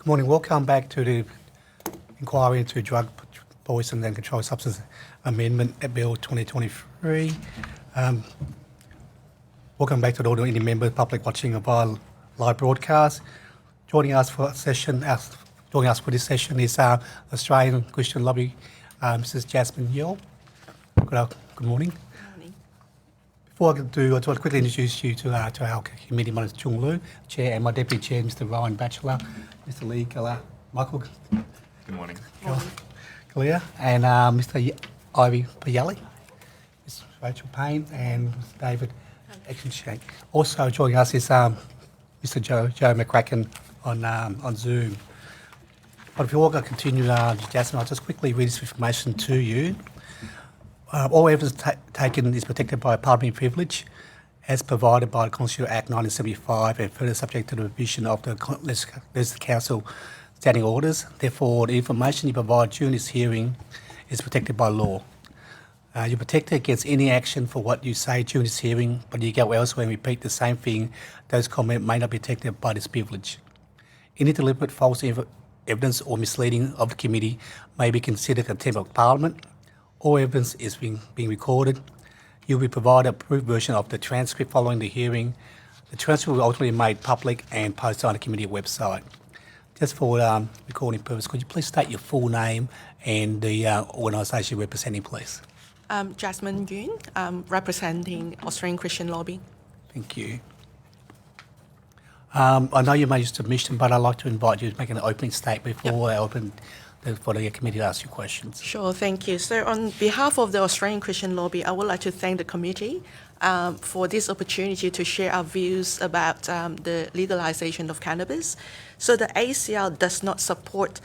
Good morning. Welcome back to the inquiry into Drug, Poison and Controlled Substance Amendment Bill 2023. Welcome back to all the members, public watching of our live broadcast. Joining us for this session is Australian Christian Lobby, Mrs. Jasmine Yeoh. Good morning. Before I do, I just want to quickly introduce you to our committee. My name is Chung Lu, Chair, and my Deputy Chair, Mr. Ryan Batchelor, Mr. Lee Michael. Good morning. Kalia, and Mr. Ivy Payali, Ms. Rachel Payne, and Mr. David Eckenschank. Also joining us is Mr. Joe McCracken on Zoom. But before I continue, Jasmine, I'll just quickly read this information to you. All evidence taken is protected by parliamentary privilege as provided by the Constitutional Act 1975 and further subject to the revision of the Legislative Council standing orders. Therefore, the information you provide during this hearing is protected by law. You're protected against any action for what you say during this hearing, but you go elsewhere and repeat the same thing. Those comments may not be protected by this privilege. Any deliberate false evidence or misleading of the committee may be considered contempt of Parliament. All evidence is being recorded. You'll be provided a approved version of the transcript following the hearing. The transcript will ultimately be made public and posted on the committee website. Just for recording purpose, could you please state your full name and the organisation you're representing, please? Jasmine Yuen, representing Australian Christian Lobby. Thank you. I know you made your submission, but I'd like to invite you to make an opening statement before I open for the committee to ask you questions. Sure, thank you. So on behalf of the Australian Christian Lobby, I would like to thank the committee for this opportunity to share our views about the legalization of cannabis. So the ACL does not support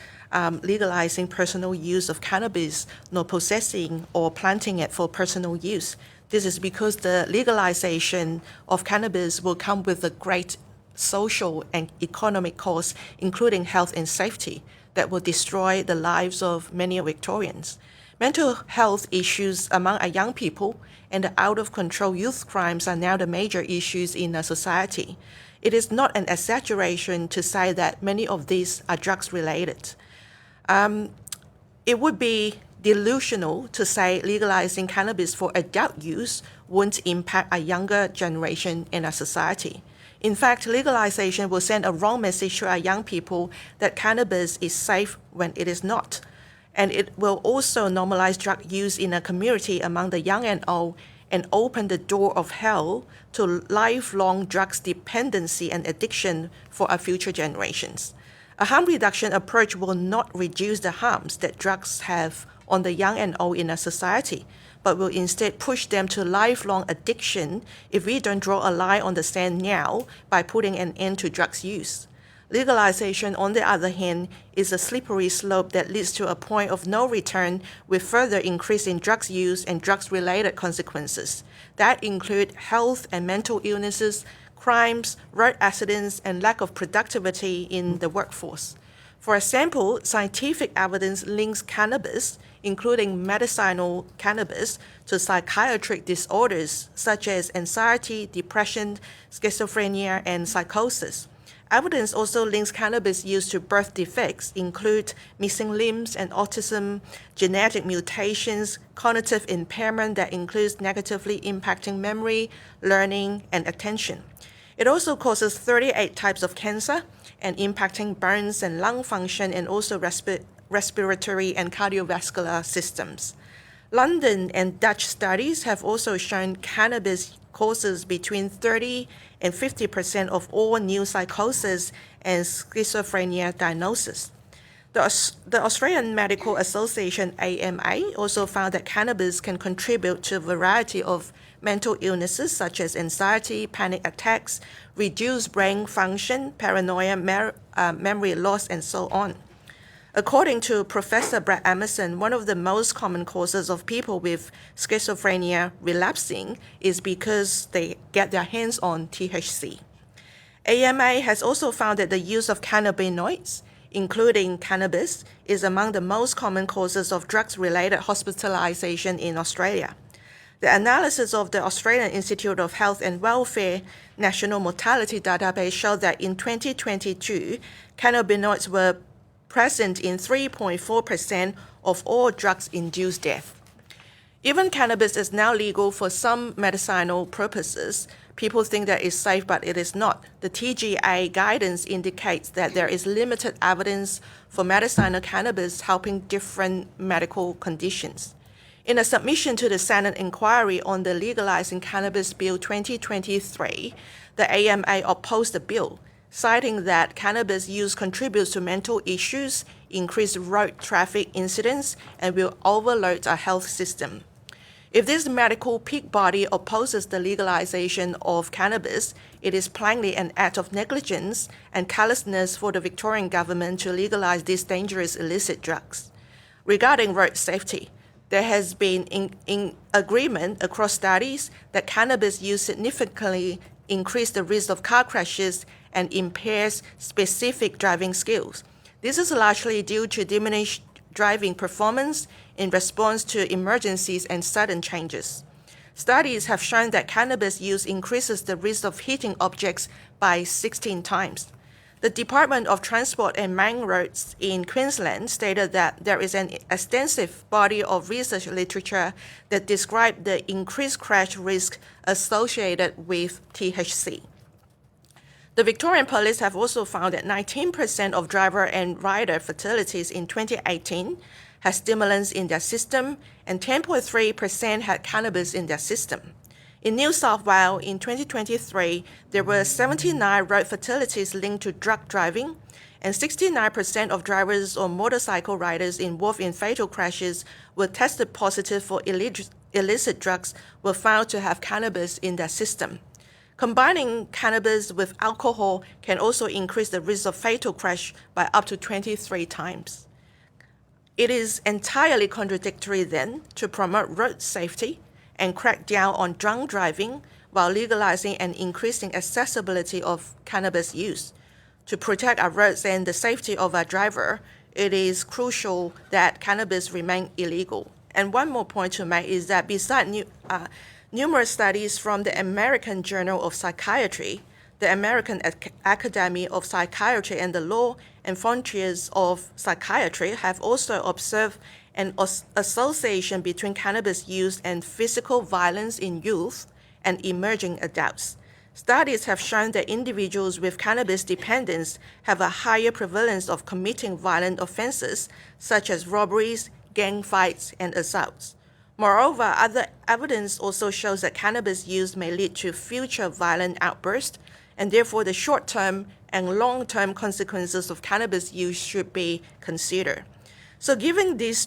legalizing personal use of cannabis, nor possessing or planting it for personal use. This is because the legalization of cannabis will come with a great social and economic cost, including health and safety, that will destroy the lives of many Victorians. Mental health issues among our young people and the out-of-control youth crimes are now the major issues in our society. It is not an exaggeration to say that many of these are drugs-related. It would be delusional to say legalizing cannabis for adult use won't impact a younger generation in our society. In fact, legalization will send a wrong message to our young people that cannabis is safe when it is not. And it will also normalize drug use in a community among the young and old and open the door of hell to lifelong drugs dependency and addiction for our future generations. A harm reduction approach will not reduce the harms that drugs have on the young and old in our society, but will instead push them to lifelong addiction if we don't draw a line on the sand now by putting an end to drugs use. Legalization, on the other hand, is a slippery slope that leads to a point of no return with further increase in drugs use and drugs-related consequences. That include health and mental illnesses, crimes, road accidents, and lack of productivity in the workforce. For example, scientific evidence links cannabis, including medicinal cannabis, to psychiatric disorders such as anxiety, depression, schizophrenia, and psychosis. Evidence also links cannabis use to birth defects, include missing limbs and autism, genetic mutations, cognitive impairment that includes negatively impacting memory, learning, and attention. It also causes 38 types of cancer and impacting burns and lung function and also respiratory and cardiovascular systems. London and Dutch studies have also shown cannabis causes between 30 and 50% of all new psychosis and schizophrenia diagnosis. The Australian Medical Association, AMA, also found that cannabis can contribute to a variety of mental illnesses such as anxiety, panic attacks, reduced brain function, paranoia, memory loss, and so on. According to Professor Brad Emerson, one of the most common causes of people with schizophrenia relapsing is because they get their hands on THC. AMA has also found that the use of cannabinoids, including cannabis, is among the most common causes of drugs-related hospitalization in Australia. The analysis of the Australian Institute of Health and Welfare National Mortality Database showed that in 2022, cannabinoids were present in 3.4% of all drugs-induced death. Even cannabis is now legal for some medicinal purposes. People think that it's safe, but it is not. The TGA guidance indicates that there is limited evidence for medicinal cannabis helping different medical conditions. In a submission to the Senate inquiry on the Legalizing Cannabis Bill 2023, the AMA opposed the bill, citing that cannabis use contributes to mental issues, increased road traffic incidents, and will overload our health system. If this medical peak body opposes the legalization of cannabis, it is plainly an act of negligence and callousness for the Victorian government to legalize these dangerous illicit drugs. Regarding road safety, there has been in agreement across studies that cannabis use significantly increases the risk of car crashes and impairs specific driving skills. This is largely due to diminished driving performance in response to emergencies and sudden changes. Studies have shown that cannabis use increases the risk of hitting objects by 16 times. The Department of Transport and Main Roads in Queensland stated that there is an extensive body of research literature that describe the increased crash risk associated with THC. The Victorian Police have also found that 19% of driver and rider fatalities in 2018 had stimulants in their system, and 10.3% had cannabis in their system. In New South Wales in 2023, there were 79 road fatalities linked to drug driving, and 69% of drivers or motorcycle riders involved in fatal crashes were tested positive for illicit drugs were found to have cannabis in their system. Combining cannabis with alcohol can also increase the risk of fatal crash by up to 23 times. It is entirely contradictory then to promote road safety and crack down on drunk driving while legalizing and increasing accessibility of cannabis use. To protect our roads and the safety of our driver, it is crucial that cannabis remain illegal. And one more point to make is that besides numerous studies from the American Journal of Psychiatry, the American Academy of Psychiatry, and the Law and Frontiers of Psychiatry have also observed an association between cannabis use and physical violence in youth and emerging adults. Studies have shown that individuals with cannabis dependence have a higher prevalence of committing violent offenses, such as robberies, gang fights, and assaults. Moreover, other evidence also shows that cannabis use may lead to future violent outbursts, and therefore the short-term and long-term consequences of cannabis use should be considered. So given these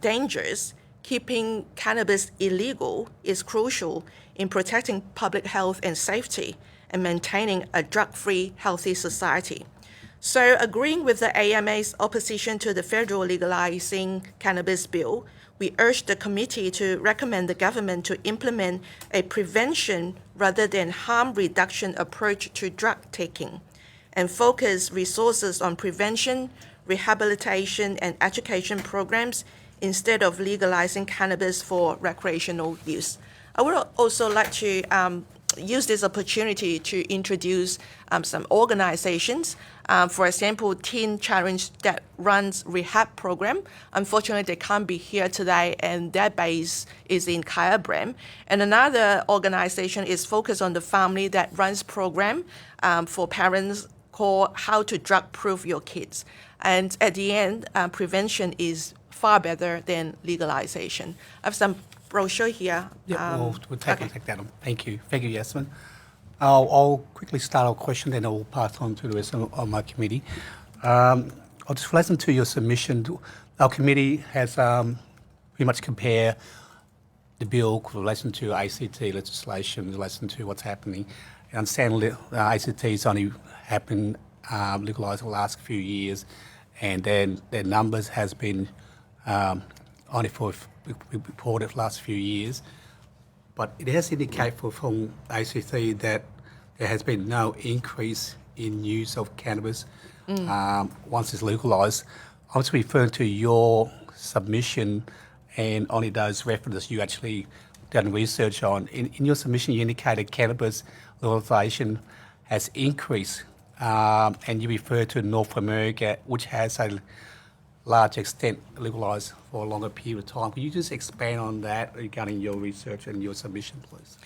dangers, keeping cannabis illegal is crucial in protecting public health and safety and maintaining a drug-free, healthy society. So agreeing with the AMA's opposition to the federal legalizing cannabis bill, we urge the committee to recommend the government to implement a prevention rather than harm reduction approach to drug taking and focus resources on prevention, rehabilitation, and education programs instead of legalizing cannabis for recreational use. I would also like to use this opportunity to introduce some organizations. For example, Teen Challenge that runs rehab program. Unfortunately, they can't be here today, and their base is in Kyabram. And another organization is focused on the family that runs program for parents called How to Drug Proof Your Kids. And at the end, prevention is far better than legalization. I have some brochure here. Yeah, we'll take that on. Thank you, Yasmin. I'll quickly start our question, then I'll pass on to the rest of my committee. I'll just listen to your submission. Our committee has pretty much compare the bill in relation to ACT legislation, in relation to what's happening. I understand ACT has only happened, legalised the last few years, and then their numbers has been only for reported the last few years. But it has indicated from ACT that there has been no increase in use of cannabis once it's legalised. I was referring to your submission and only those references you actually done research on. In your submission, you indicated cannabis legalization has increased, and you refer to North America, which has a large extent legalized for a longer period of time. Could you just expand on that regarding your research and your submission, please?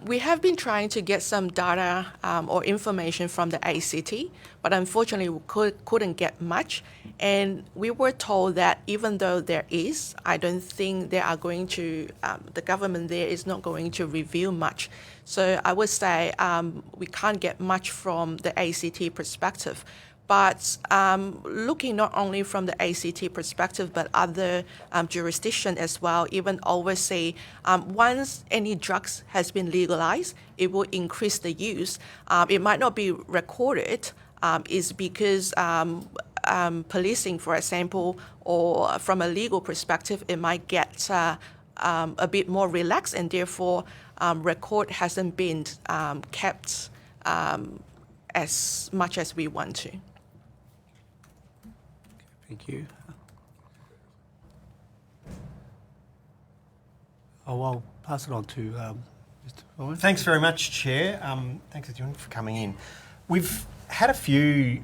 We have been trying to get some data or information from the ACT, but unfortunately we couldn't get much. And we were told that even though there is, I don't think they are going to, the government there is not going to reveal much. So I would say we can't get much from the ACT perspective. But looking not only from the ACT perspective, but other jurisdictions as well, even overseas, once any drugs has been legalized, it will increase the use. It might not be recorded, is because policing, for example, or from a legal perspective, it might get a bit more relaxed, and therefore record hasn't been kept as much as we want to. Thank you. I'll pass it on to Mr. Ryan. Thanks very much, Chair. Thanks, everyone, for coming in. We've had a few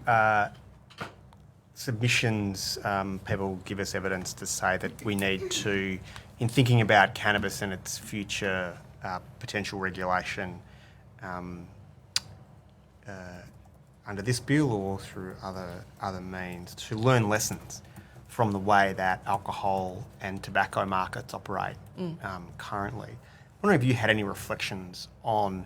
submissions, people give us evidence to say that we need to, in thinking about cannabis and its future potential regulation, under this bill or through other means, to learn lessons from the way that alcohol and tobacco markets operate currently. I wonder if you had any reflections on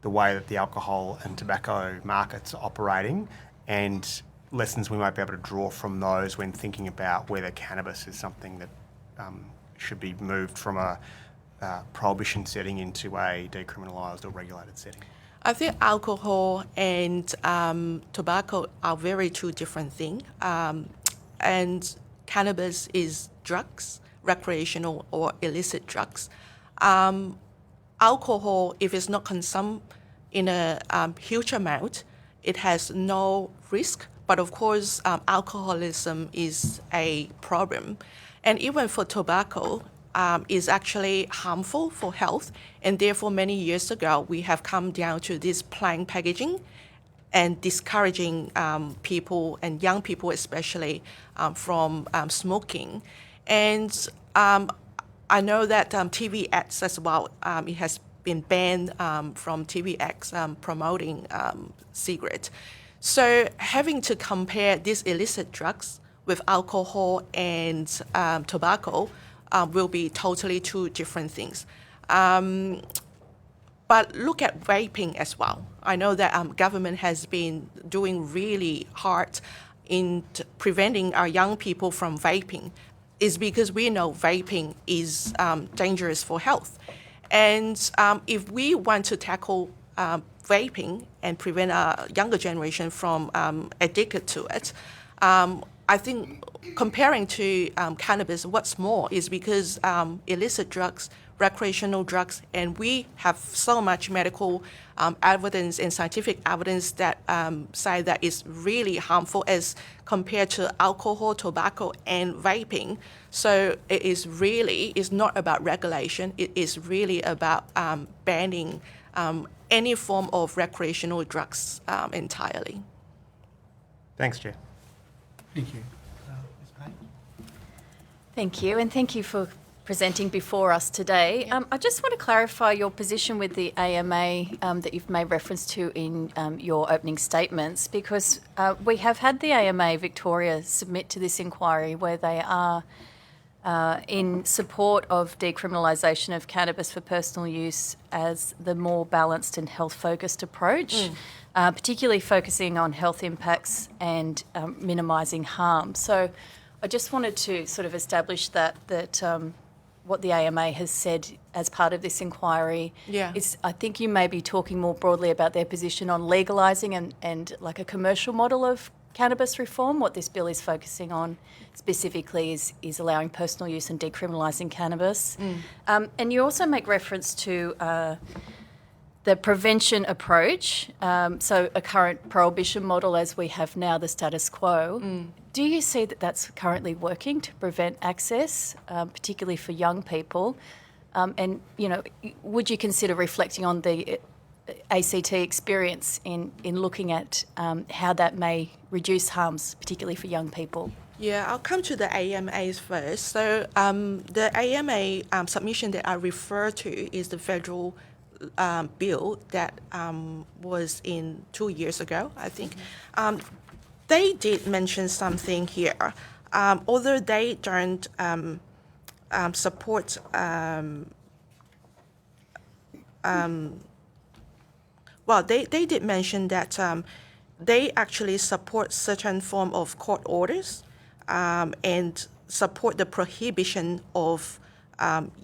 the way that the alcohol and tobacco markets are operating and lessons we might be able to draw from those when thinking about whether cannabis is something that should be moved from a prohibition setting into a decriminalised or regulated setting. I think alcohol and tobacco are very two different things. And cannabis is drugs, recreational or illicit drugs. Alcohol, if it's not consumed in a huge amount, it has no risk. But of course, alcoholism is a problem. And even for tobacco, is actually harmful for health, and therefore many years ago we have come down to this plain packaging and discouraging people and young people especially from smoking. And I know that TV ads as well, it has been banned from TV ads promoting cigarette. So having to compare these illicit drugs with alcohol and tobacco will be totally two different things. But look at vaping as well. I know that government has been doing really hard in preventing our young people from vaping. It's because we know vaping is dangerous for health. And if we want to tackle vaping and prevent our younger generation from addicted to it, I think comparing to cannabis, what's more is because illicit drugs, recreational drugs, and we have so much medical evidence and scientific evidence that say that it's really harmful as compared to alcohol, tobacco, and vaping. So it is really, it's not about regulation, it is really about banning any form of recreational drugs entirely. Thanks, Chair. Thank you. Ms. Payne? Thank you, and thank you for presenting before us today. I just want to clarify your position with the AMA that you've made reference to in your opening statements, because we have had the AMA Victoria submit to this inquiry where they are in support of decriminalisation of cannabis for personal use as the more balanced and health-focused approach, particularly focusing on health impacts and minimising harm. So I just wanted to sort of establish that what the AMA has said as part of this inquiry is, I think you may be talking more broadly about their position on legalising and like a commercial model of cannabis reform. What this bill is focusing on specifically is allowing personal use and decriminalising cannabis. And you also make reference to the prevention approach, so a current prohibition model as we have now, the status quo. Do you see that that's currently working to prevent access, particularly for young people? And, would you consider reflecting on the ACT experience in looking at how that may reduce harms, particularly for young people? Yeah, I'll come to the AMAs first. So the AMA submission that I refer to is the federal bill that was in 2 years ago, I think. They did mention something here. Although they don't support, they did mention that they actually support certain form of court orders and support the prohibition of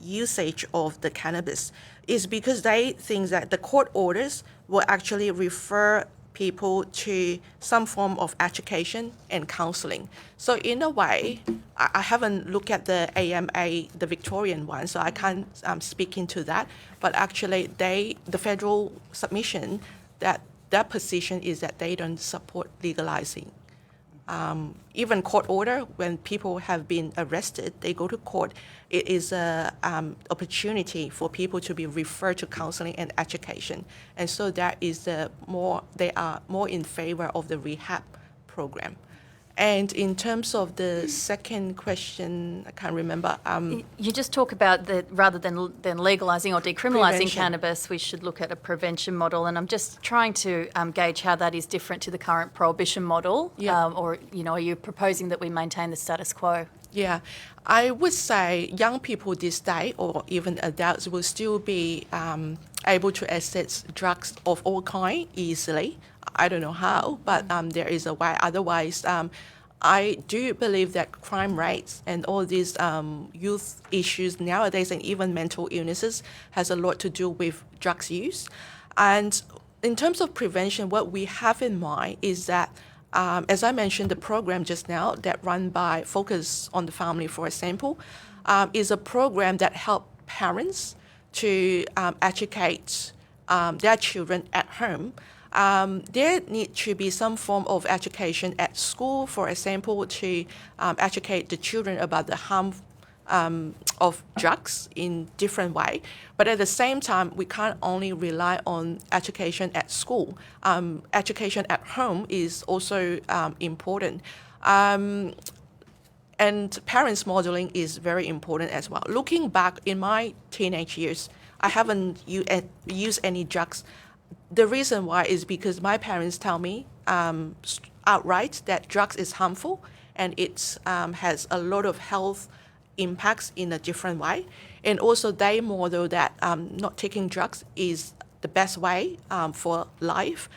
usage of the cannabis, is because they think that the court orders will actually refer people to some form of education and counseling. So in a way, I haven't looked at the AMA, the Victorian one, so I can't speak into that. But actually, the federal submission, that their position is that they don't support legalizing. Even court order, when people have been arrested, they go to court. It is an opportunity for people to be referred to counseling and education, and so that is they are more in favor of the rehab program. And in terms of the second question, I can't remember. You just talk about that rather than legalising or decriminalising Prevention. cannabis, we should look at a prevention model. And I'm just trying to gauge how that is different to the current prohibition model. Yeah. Or, are you proposing that we maintain the status quo? Yeah, I would say young people this day, or even adults, will still be able to access drugs of all kind easily. I don't know how, but there is a way. Otherwise, I do believe that crime rates and all these youth issues nowadays, and even mental illnesses, has a lot to do with drugs use. And in terms of prevention, what we have in mind is that, as I mentioned, the program just now that run by Focus on the Family, for example, is a program that help parents to educate their children at home. There need to be some form of education at school, for example, to educate the children about the harm of drugs in different way. But at the same time, we can't only rely on education at school. Education at home is also important. And parents modeling is very important as well. Looking back in my teenage years, I haven't used any drugs. The reason why is because my parents tell me outright that drugs is harmful, and it has a lot of health impacts in a different way. And also they model that not taking drugs is the best way for life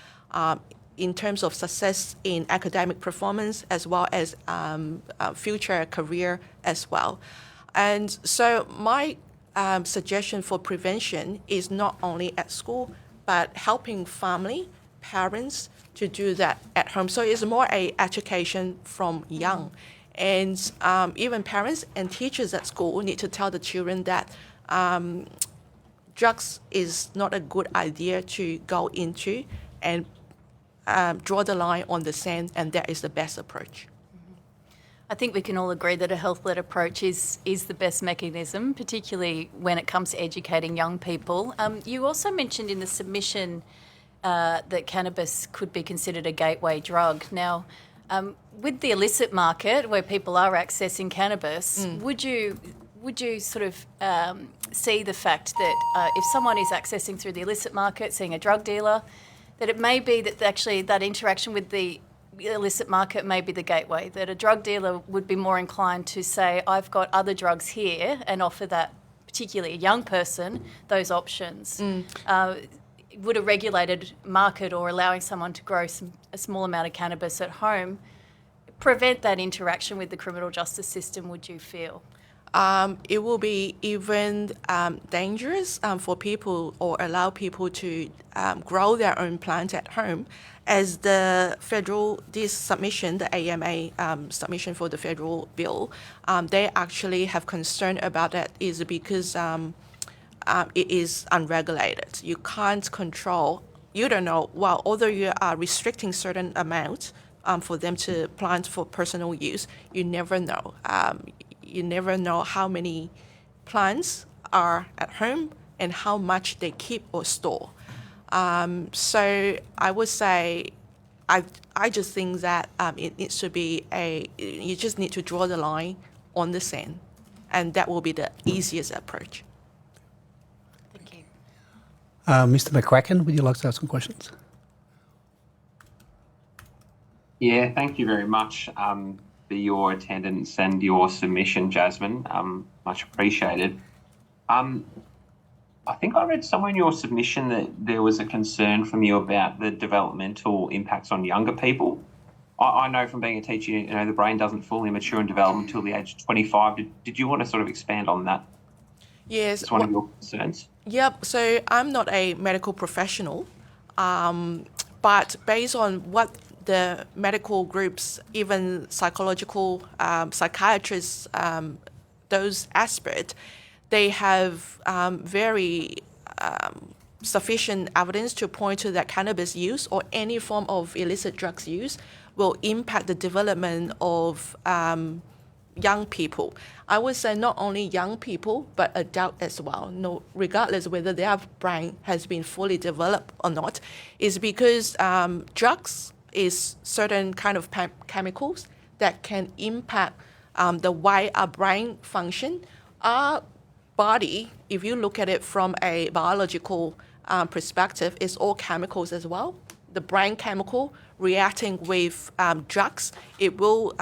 in terms of success in academic performance, as well as future career as well. And so my suggestion for prevention is not only at school, but helping family, parents to do that at home. So it's more a education from young. And even parents and teachers at school need to tell the children that drugs is not a good idea to go into, and draw the line on the sand, and that is the best approach. I think we can all agree that a health-led approach is the best mechanism, particularly when it comes to educating young people. You also mentioned in the submission that cannabis could be considered a gateway drug. Now, with the illicit market, where people are accessing cannabis, would you sort of see the fact that if someone is accessing through the illicit market, seeing a drug dealer, that it may be that actually that interaction with the illicit market may be the gateway, that a drug dealer would be more inclined to say, I've got other drugs here, and offer that, particularly a young person, those options. Would a regulated market, or allowing someone to grow a small amount of cannabis at home, prevent that interaction with the criminal justice system, would you feel? It will be even dangerous for people, or allow people to grow their own plants at home, as this submission, the AMA submission for the federal bill, they actually have concern about that, is because it is unregulated. You can't control. You don't know. Well, although you are restricting certain amounts for them to plant for personal use, you never know. You never know how many plants are at home and how much they keep or store. So I would say, I just think that it needs to be you just need to draw the line on the sand, and that will be the easiest approach. Thank you. Mr. McCracken, would you like to ask some questions? Yeah, thank you very much for your attendance and your submission, Jasmine. Much appreciated. I think I read somewhere in your submission that there was a concern from you about the developmental impacts on younger people. I know from being a teacher, you know, the brain doesn't fully mature and develop until the age of 25. Did you want to sort of expand on that? Yes. It's one of your concerns. Yep. So I'm not a medical professional, but based on what the medical groups, even psychological psychiatrists, those aspects, they have very sufficient evidence to point to that cannabis use or any form of illicit drugs use will impact the development of young people. I would say not only young people, but adult as well. No, regardless whether their brain has been fully developed or not, is because drugs is certain kind of chemicals that can impact the way our brain function. Our body, if you look at it from a biological perspective, is all chemicals as well. The brain chemical reacting with drugs, it will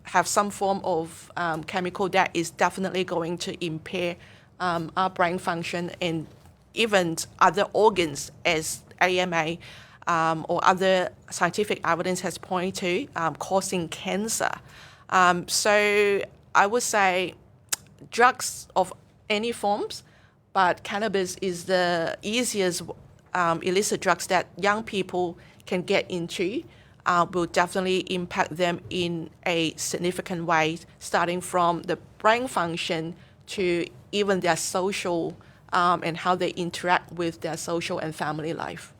have some form of chemical that is definitely going to impair our brain function and even other organs, as AMA or other scientific evidence has pointed to, causing cancer. So I would say drugs of any forms, but cannabis is the easiest illicit drugs that young people can get into, will definitely impact them in a significant way, starting from the brain function to even their social and how they interact with their social and family life.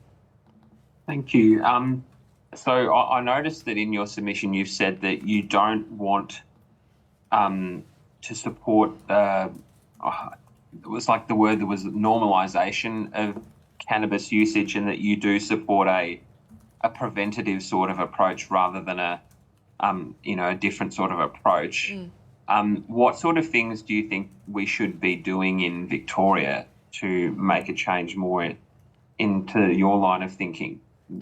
Thank you. So I noticed that in your submission you've said that you don't want to support, it was like the word that was normalisation of cannabis usage, and that you do support a preventative sort of approach rather than a different sort of approach. What sort of things do you think we should be doing in Victoria to make a change more into your line of thinking?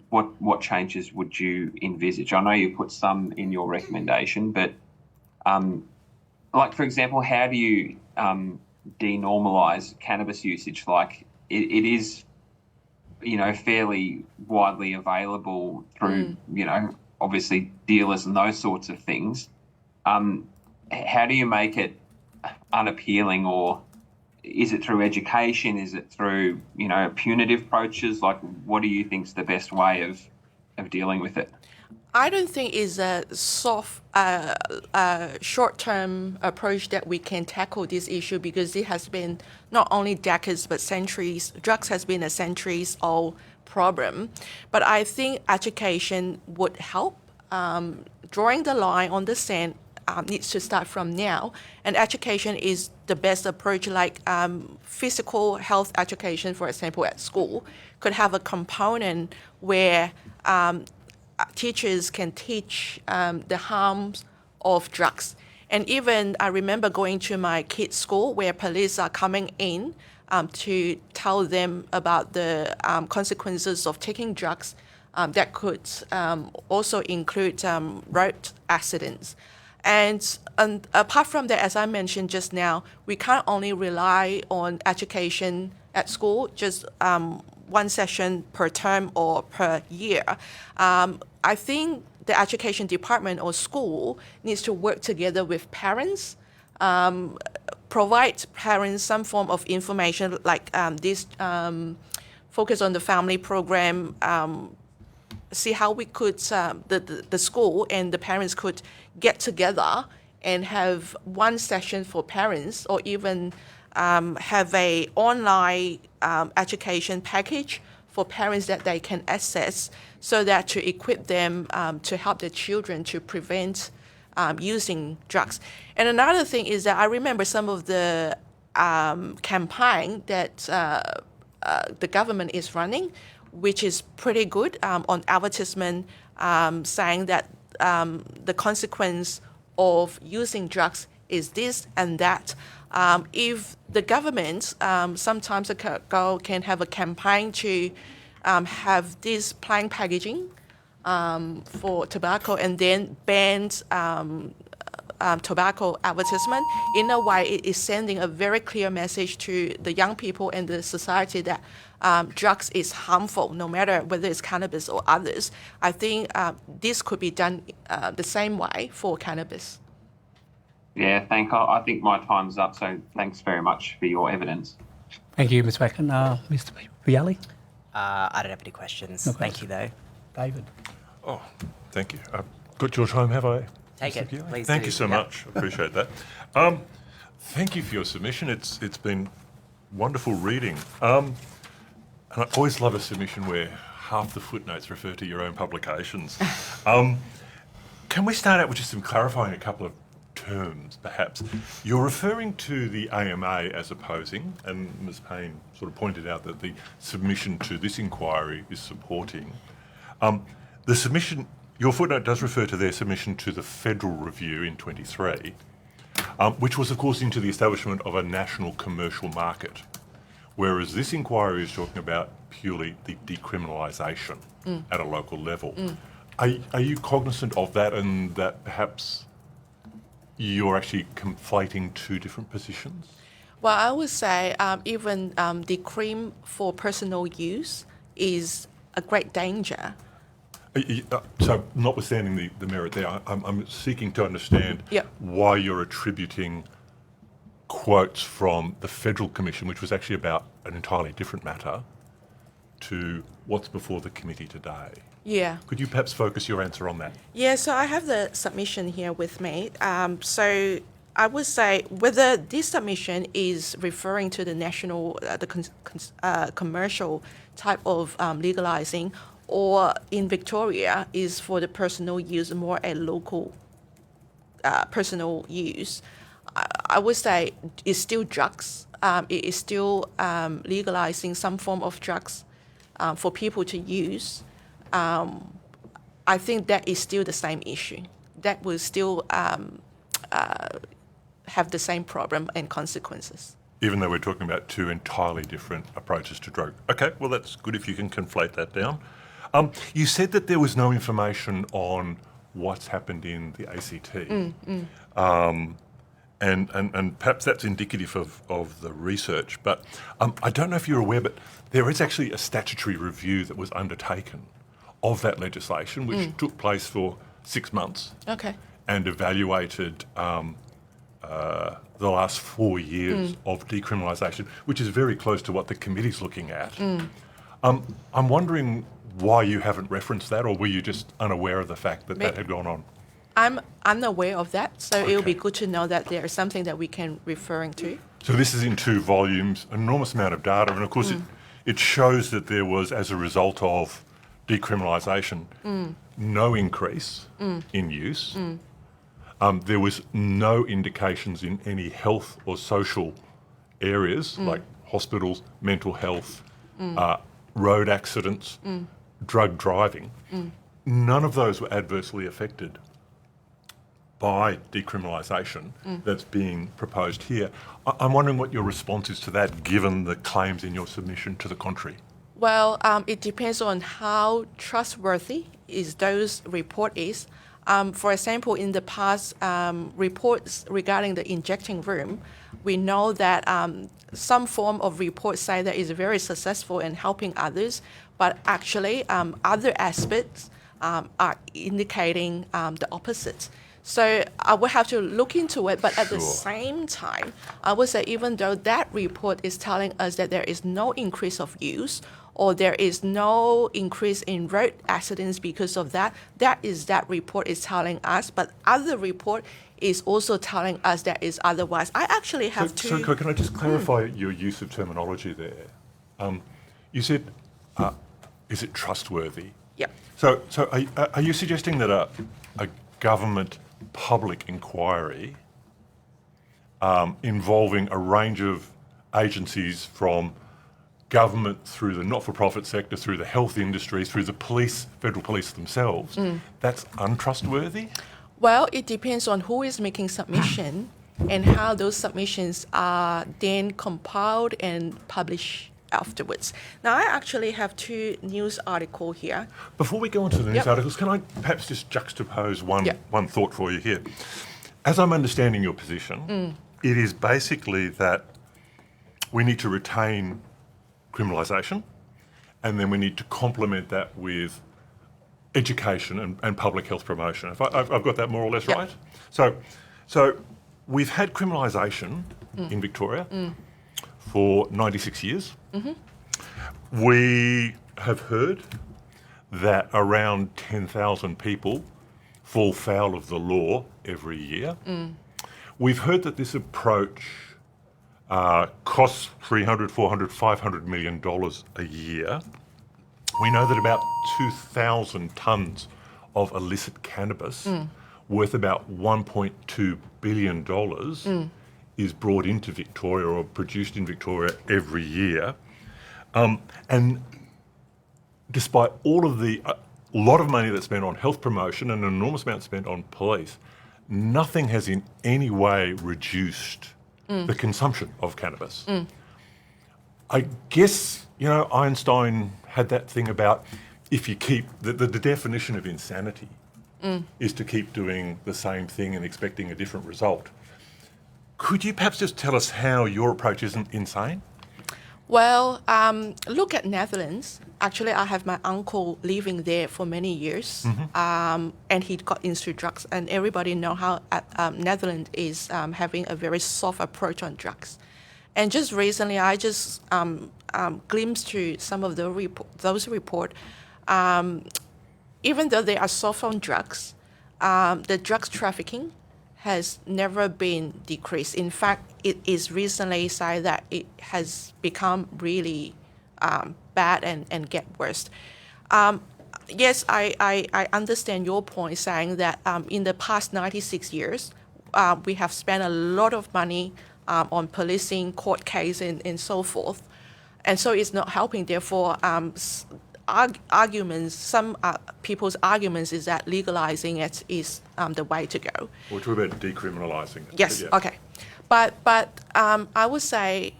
What changes would you envisage? I know you put some in your recommendation, but like, for example, how do you denormalise cannabis usage? Like it is, fairly widely available through, obviously dealers and those sorts of things. How do you make it unappealing, or is it through education? Is it through, punitive approaches? Like, what do you think is the best way of dealing with it? I don't think it's a soft, short-term approach that we can tackle this issue, because it has been not only decades but centuries. Drugs has been a centuries-old problem. But I think education would help. Drawing the line on the sand needs to start from now. And education is the best approach, like physical health education, for example, at school, could have a component where teachers can teach the harms of drugs. And even I remember going to my kids' school where police are coming in to tell them about the consequences of taking drugs that could also include road accidents. And apart from that, as I mentioned just now, we can't only rely on education at school, just one session per term or per year. I think the education department or school needs to work together with parents, provide parents some form of information like this focus on the family program, see how we could, the school and the parents could get together and have one session for parents, or even have a online education package for parents that they can access, so that to equip them to help their children to prevent using drugs. And another thing is that I remember some of the campaign that the government is running, which is pretty good on advertisement, saying that the consequence of using drugs is this and that. If the government sometimes ago can have a campaign to have this plain packaging for tobacco and then bans tobacco advertisement, in a way it is sending a very clear message to the young people and the society that drugs is harmful, no matter whether it's cannabis or others. I think this could be done the same way for cannabis. Yeah, I think my time's up, so thanks very much for your evidence. Thank you, Ms. Wacken. Mr. Bialy? I don't have any questions. No Thank you, though. David? Oh, thank you. I've got your time, have I? Take Mr. it, Gilly? please Thank do. you so Yep. much. I appreciate that. Thank you for your submission. It's been wonderful reading. And I always love a submission where half the footnotes refer to your own publications. Can we start out with just some clarifying a couple of terms, perhaps? You're referring to the AMA as opposing, and Ms. Payne sort of pointed out that the submission to this inquiry is supporting. The submission, your footnote does refer to their submission to the federal review in 23, which was, of course, into the establishment of a national commercial market, whereas this inquiry is talking about purely the decriminalisation at a local level. Are you cognizant of that, and that perhaps you're actually conflating two different positions? Well, I would say even the cream for personal use is a great danger. So, notwithstanding the merit there, I'm seeking to understand Yep. why you're attributing quotes from the Federal Commission, which was actually about an entirely different matter, to what's before the committee today. Yeah. Could you perhaps focus your answer on that? Yeah, so I have the submission here with me. So I would say whether this submission is referring to the national, commercial type of legalizing, or in Victoria is for the personal use, more a local personal use. I would say it's still drugs. It is still legalizing some form of drugs for people to use. I think that is still the same issue. That will still have the same problem and consequences. Even though we're talking about two entirely different approaches to drug. Okay, well, that's good if you can conflate that down. You said that there was no information on what's happened in the ACT. And perhaps that's indicative of the research. But I don't know if you're aware, but there is actually a statutory review that was undertaken of that legislation, which took place for 6 months Okay. and evaluated the last 4 years of decriminalisation, which is very close to what the committee's looking at. I'm wondering why you haven't referenced that, or were you just unaware of the fact that that had gone on? I'm unaware of that, so it will be Okay. good to know that there is something that we can referring to. So this is in 2 volumes, an enormous amount of data, and of course it shows that there was, as a result of decriminalisation, no increase in use. There was no indications in any health or social areas like hospitals, mental health, road accidents, drug driving. None of those were adversely affected by decriminalisation that's being proposed here. I'm wondering what your response is to that, given the claims in your submission to the contrary. Well, it depends on how trustworthy is those report is. For example, in the past reports regarding the injecting room, we know that some form of reports say that it's very successful in helping others, but actually other aspects are indicating the opposite. So I will have to look into it, but at the same time, I would say even though that report is telling us that there is no increase of use, or there is no increase in road accidents because of that, that report is telling us, but other report is also telling us that is otherwise. I actually have to... So can I just clarify your use of terminology there? You said, is it trustworthy? Yeah. So are you suggesting that a government public inquiry involving a range of agencies from government through the not-for-profit sector, through the health industry, through the police, federal police themselves, that's untrustworthy? Well, it depends on who is making submission and how those submissions are then compiled and published afterwards. Now, I actually have 2 news articles here. Before we go on to the news Yep. articles, can I perhaps just juxtapose one, Yep. one thought for you here? As I'm understanding your position, it is basically that we need to retain criminalisation, and then we need to complement that with education and public health promotion. I've got that more or less Yep. right? So we've had criminalisation in Victoria for 96 years. We have heard that around 10,000 people fall foul of the law every year. We've heard that this approach costs $300, $400, $500 million a year. We know that about 2,000 tonnes of illicit cannabis worth about $1.2 billion is brought into Victoria or produced in Victoria every year. And despite all of the lot of money that's spent on health promotion and an enormous amount spent on police, nothing has in any way reduced the consumption of cannabis. I guess, Einstein had that thing about if you keep, the definition of insanity is to keep doing the same thing and expecting a different result. Could you perhaps just tell us how your approach isn't insane? Well, look at Netherlands. Actually, I have my uncle living there for many years, and he got into drugs. And everybody know how Netherlands is having a very soft approach on drugs. And just recently, I just glimpsed through some of those reports. Even though they are soft on drugs, the drugs trafficking has never been decreased. In fact, it is recently said that it has become really bad and get worse. Yes, I understand your point saying that in the past 96 years, we have spent a lot of money on policing, court case, and so forth. And so it's not helping. Therefore, arguments, some people's arguments is that legalizing it is the way to go. We're talking about decriminalising it. Yes, Yeah. okay. But I would say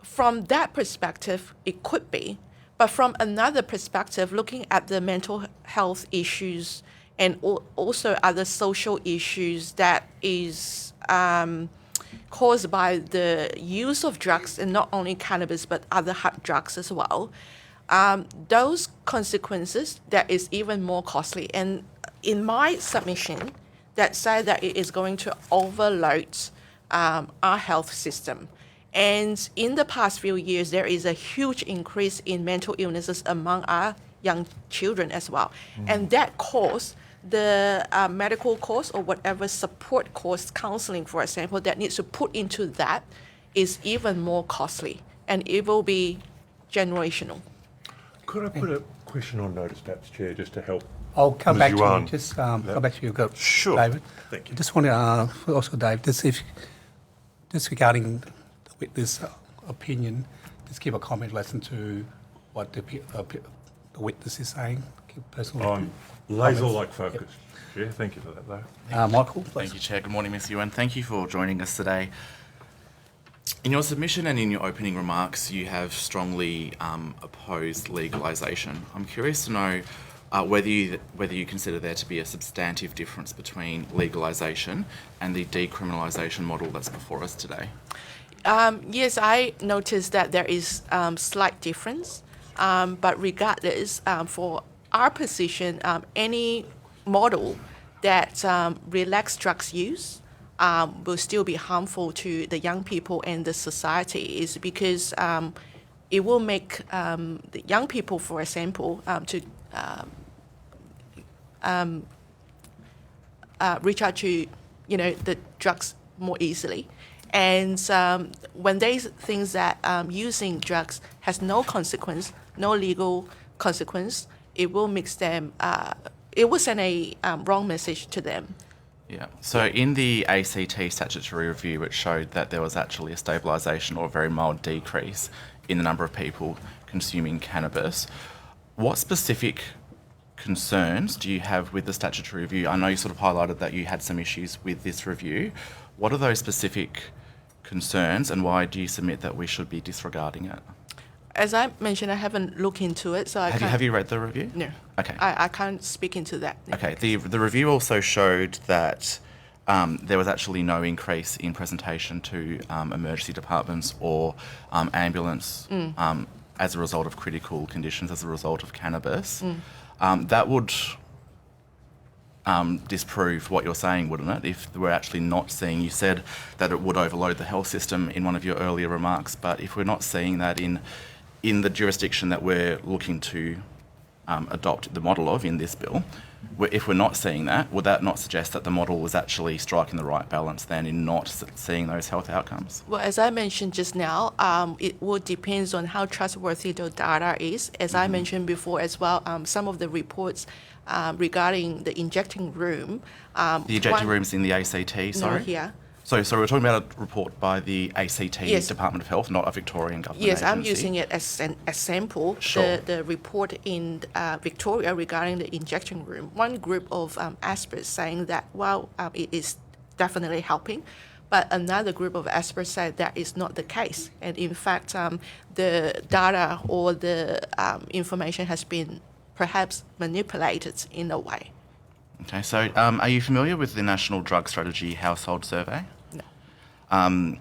from that perspective, it could be. But from another perspective, looking at the mental health issues and also other social issues that is caused by the use of drugs, and not only cannabis, but other hard drugs as well, those consequences, that is even more costly. And in my submission, that say that it is going to overload our health system. And in the past few years, there is a huge increase in mental illnesses among our young children as well. And that costs the medical cost or whatever support cost, counseling, for example, that needs to put into that is even more costly. And it will be generational. Could I put a question on notice, perhaps, Chair, just to help? I'll come Ms. back to Yuan. you. Just come back to you, Sure. David. Thank you. I just want to also, Dave, just regarding the witness opinion, just give a comment, listen to what the witness is saying. Give personal I'm laser-like comments. focused. Chair, thank you for that, though. Michael, Thank you, Chair. Good morning, Ms. Yuan. Thank you for joining us today. In your submission and in your opening remarks, you have strongly opposed legalisation. I'm curious to know whether you consider there to be a substantive difference between legalisation and the decriminalisation model that's before us today. Yes, I noticed that there is slight difference, but regardless, for our position, any model that relax drugs use will still be harmful to the young people and the society, is because it will make the young people, for example, to reach out to the drugs more easily. And when they think that using drugs has no consequence, no legal consequence, it will mix them. It will send a wrong message to them. Yeah. So in the ACT statutory review, it showed that there was actually a stabilisation or a very mild decrease in the number of people consuming cannabis. What specific concerns do you have with the statutory review? I know you sort of highlighted that you had some issues with this review. What are those specific concerns, and why do you submit that we should be disregarding it? As I mentioned, I haven't looked into it, so I can't. Have you read the review? No. Okay. I can't speak into that. Okay. The review also showed that there was actually no increase in presentation to emergency departments or ambulance as a result of critical conditions as a result of cannabis. That would disprove what you're saying, wouldn't it? If we're actually not seeing, you said that it would overload the health system in one of your earlier remarks, but if we're not seeing that in the jurisdiction that we're looking to adopt the model of in this bill, if we're not seeing that, would that not suggest that the model was actually striking the right balance then in not seeing those health outcomes? Well, as I mentioned just now, it would depend on how trustworthy the data is. As I mentioned before as well, some of the reports regarding the injecting room. The injecting rooms in the ACT, sorry? No, here. So we're talking about a report by the ACT Yes. Department of Health, not a Victorian government Yes, I'm agency. using it as an example. Sure. The report in Victoria regarding the injection room. One group of experts saying that, well, it is definitely helping, but another group of experts said that is not the case. And in fact, the data or the information has been perhaps manipulated in a way. Okay, so are you familiar with the National Drug Strategy Household Survey? No.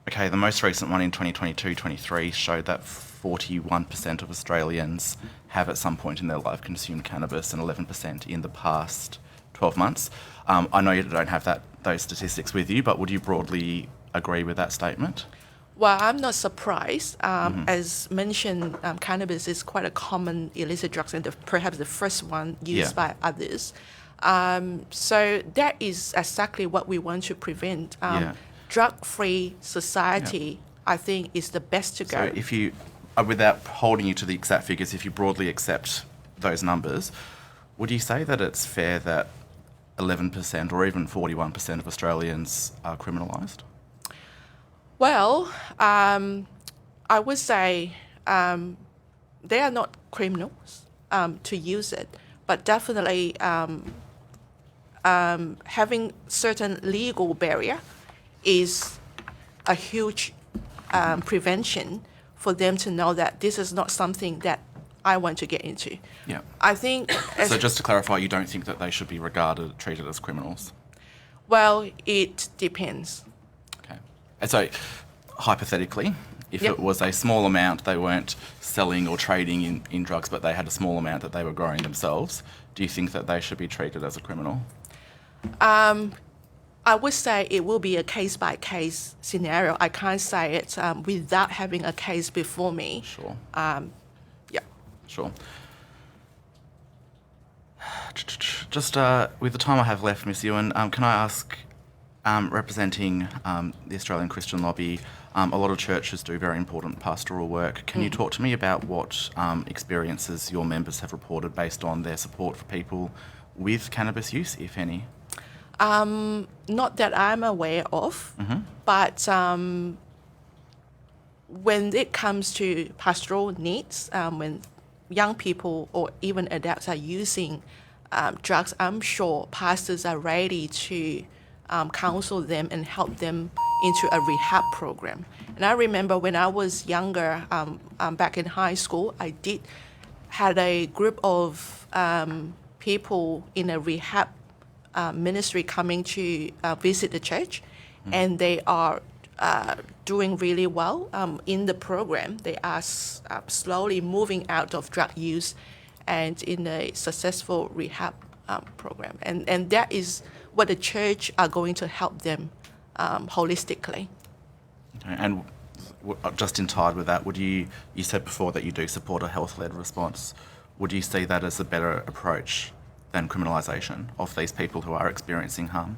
Okay, the most recent one in 2022-23 showed that 41% of Australians have at some point in their life consumed cannabis and 11% in the past 12 months. I know you don't have those statistics with you, but would you broadly agree with that statement? Well, I'm not surprised. As mentioned, cannabis is quite a common illicit drug, and perhaps the first one used by others. So that is exactly what we want to prevent. Drug-free society, I think, is the best to go. So if you, without holding you to the exact figures, if you broadly accept those numbers, would you say that it's fair that 11% or even 41% of Australians are criminalised? Well, I would say they are not criminals to use it, but definitely having certain legal barrier is a huge prevention for them to know that this is not something that I want to get into. Yeah. I think. So just to clarify, you don't think that they should be treated as criminals? Well, it depends. Okay. And so, hypothetically, if Yep. it was a small amount, they weren't selling or trading in drugs, but they had a small amount that they were growing themselves, do you think that they should be treated as a criminal? I would say it will be a case-by-case scenario. I can't say it without having a case before me. Sure. Yeah. Sure. Just with the time I have left, Ms. Ewan, can I ask, representing the Australian Christian Lobby, a lot of churches do very important pastoral work. Can you talk to me about what experiences your members have reported based on their support for people with cannabis use, if any? Not that I'm aware of, but when it comes to pastoral needs, when young people or even adults are using drugs, I'm sure pastors are ready to counsel them and help them into a rehab program. And I remember when I was younger, back in high school, I had a group of people in a rehab ministry coming to visit the church, and they are doing really well in the program. They are slowly moving out of drug use and in a successful rehab program. And that is what the church are going to help them holistically. Okay, and just in tied with that, you said before that you do support a health-led response. Would you see that as a better approach than criminalisation of these people who are experiencing harm?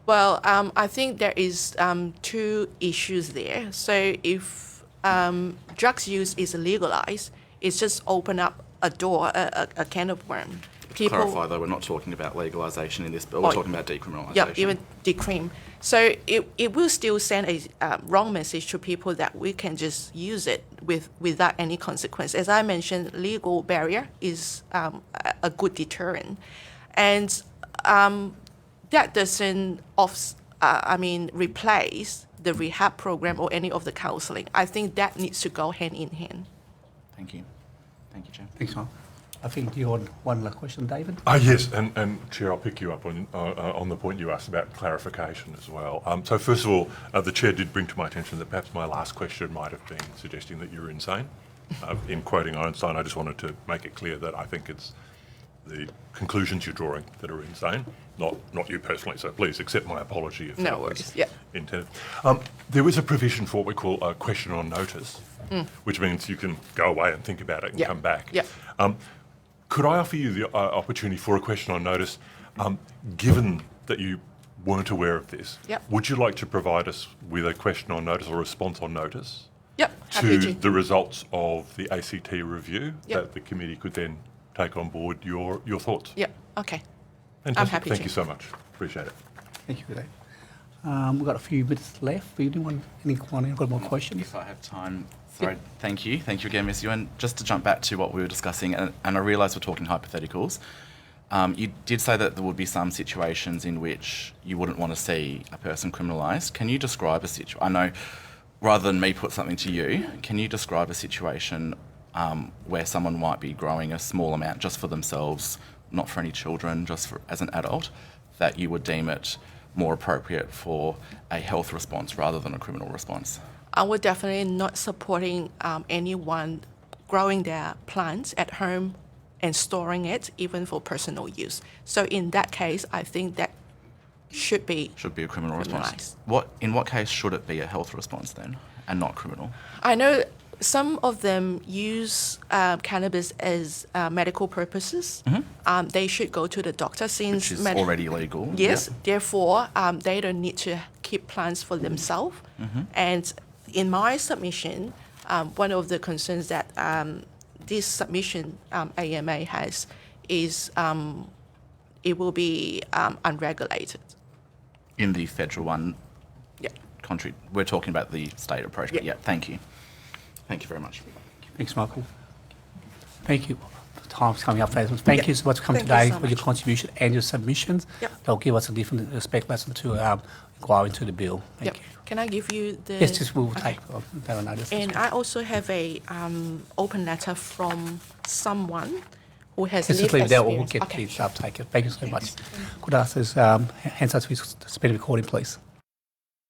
Well, I think there is two issues there. So if drugs use is legalized, it's just open up a door, a can of worms. people. Clarify though, we're not talking about legalisation in this bill. We're Oh, talking about decriminalisation. Yeah, even decream. So it will still send a wrong message to people that we can just use it without any consequence. As I mentioned, legal barrier is a good deterrent, and that doesn't replace the rehab program or any of the counselling. I think that needs to go hand in hand. Thank you. Thank you, Chair. Thanks, Mark. I think you had one last question, David. Yes, and Chair, I'll pick you up on the point you asked about clarification as well. So first of all, the Chair did bring to my attention that perhaps my last question might have been suggesting that you're insane. In quoting Einstein, I just wanted to make it clear that I think it's the conclusions you're drawing that are insane, not you personally. So please accept my apology if No that worries, was yeah. intended. There is a provision for what we call a question on notice, which means you can go away and think about it and Yeah, come back. yeah. Could I offer you the opportunity for a question on notice, given that you weren't aware of this? Yep. Would you like to provide us with a question on notice or response on notice Yep, happy to to. the results of the ACT review Yep. that the committee could then take on board your thoughts? Yeah, okay. Fantastic. happy Thank to. you so much. Appreciate it. Thank you for that. We've got a few minutes left. Do you want anyone got more questions? If I have time, sorry, thank you. Thank you again, Ms. Ewan. Just to jump back to what we were discussing, and I realise we're talking hypotheticals, you did say that there would be some situations in which you wouldn't want to see a person criminalised. Can you describe a situation? I know, rather than me put something to you, can you describe a situation where someone might be growing a small amount just for themselves, not for any children, as an adult, that you would deem it more appropriate for a health response rather than a criminal response? I would definitely not supporting anyone growing their plants at home and storing it, even for personal use. So in that case, I think that should be A criminal response. criminalised. In what case should it be a health response then, and not criminal? I know some of them use cannabis as medical purposes. They should go to the doctor since Which is already legal. Yes, Yep. therefore they don't need to keep plants for themselves. And in my submission, one of the concerns that this submission AMA has is it will be unregulated. In the federal one, Yeah. country, we're talking about the state approach. But Yeah. yeah, thank you. Thank you very much. Thanks, Michael. Thank you. Time's coming up fast. Thank Yeah. you so much for coming Thank you today so with your much. contribution and your submissions. Yep. They'll give us a different perspective to inquire into the bill. Thank Yep. you. Can I give you the? Yes, just we'll Okay. take that notice. And I also have a open letter from someone who has Let's just lived leave it there. We'll experience. get Okay, these sure. uptaken. Thank you so much. Could I ask this hands up to suspend recording, please?